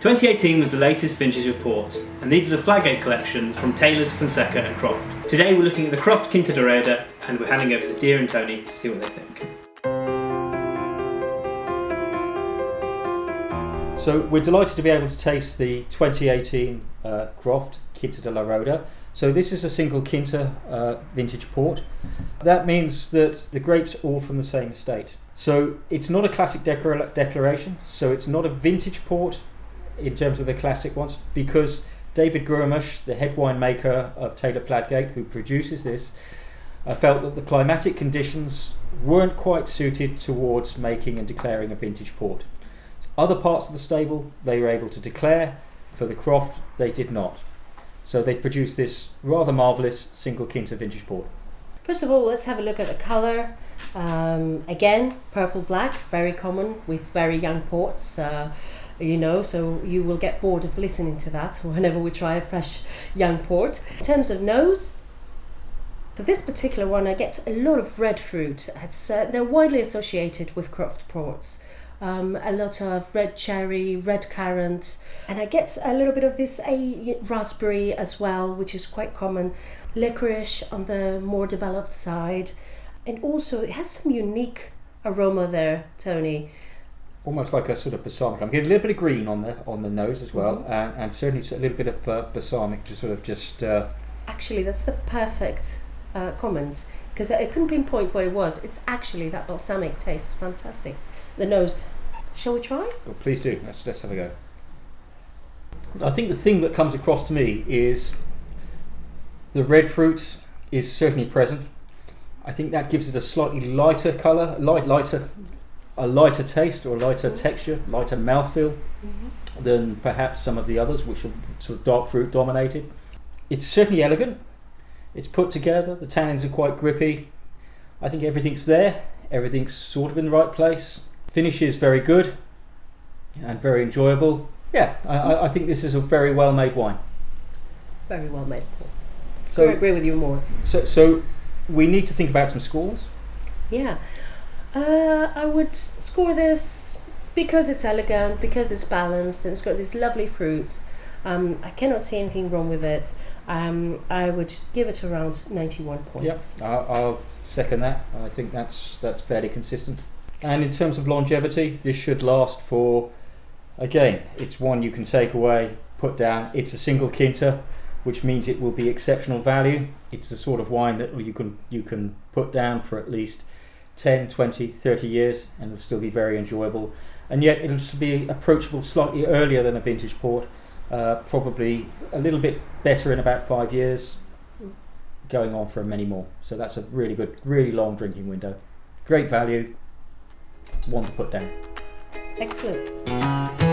2018 was the latest vintage of port, and these are the Flaggate collections from Taylors, Fonseca and Croft. Today we're looking at the Croft Quinta Da Roeda, and we're handing over to Dear and Tony to see what they think. So we're delighted to be able to taste the 2018 Croft Quinta Da Roeda. So this is a single Quinta vintage port. That means that the grapes are all from the same estate. So it's not a classic declaration, so it's not a vintage port in terms of the classic ones, because David Guramash, the head winemaker of Taylor Fladgate, who produces this, felt that the climatic conditions weren't quite suited towards making and declaring a vintage port. Other parts of the stable they were able to declare. For the Croft they did not. So they produced this rather marvellous single Quinta vintage port. First of all, let's have a look at the colour. Again, purple black, very common with very young ports, so you will get bored of listening to that whenever we try a fresh young port. In terms of nose, for this particular one I get a lot of red fruit. They're widely associated with Croft ports. A lot of red cherry, red currant, and I get a little bit of this raspberry as well, which is quite common. Licorice on the more developed side, and also it has some unique aroma there, Tony. Almost like a sort of balsamic. I'm getting a little bit of green on the nose as well, and certainly a little bit of balsamic to sort of just. Actually, that's the perfect comment, because I couldn't pinpoint what it was. It's actually that balsamic taste. It's fantastic. The nose. Shall we try? Well, please do. Let's have a go. I think the thing that comes across to me is the red fruit is certainly present. I think that gives it a slightly lighter colour, a lighter taste or a lighter texture, lighter mouthfeel than perhaps some of the others, which are sort of dark fruit dominated. It's certainly elegant. It's put together. The tannins are quite grippy. I think everything's there. Everything's sort of in the right place. Finish is very good and very enjoyable. Yeah, I think this is a very well made wine. Very well made. So I agree with you more. So we need to think about some scores. Yeah, I would score this because it's elegant, because it's balanced, and it's got this lovely fruit. I cannot see anything wrong with it. I would give it around 91 points. Yeah, I'll second that. I think that's fairly consistent. And in terms of longevity, this should last for, again, it's one you can take away, put down. It's a single Quinta, which means it will be exceptional value. It's the sort of wine that you can put down for at least 10, 20, 30 years and it'll still be very enjoyable. And yet it'll be approachable slightly earlier than a vintage port, probably a little bit better in about 5 years, going on for many more. So that's a really good, really long drinking window. Great value, one to put down. Excellent.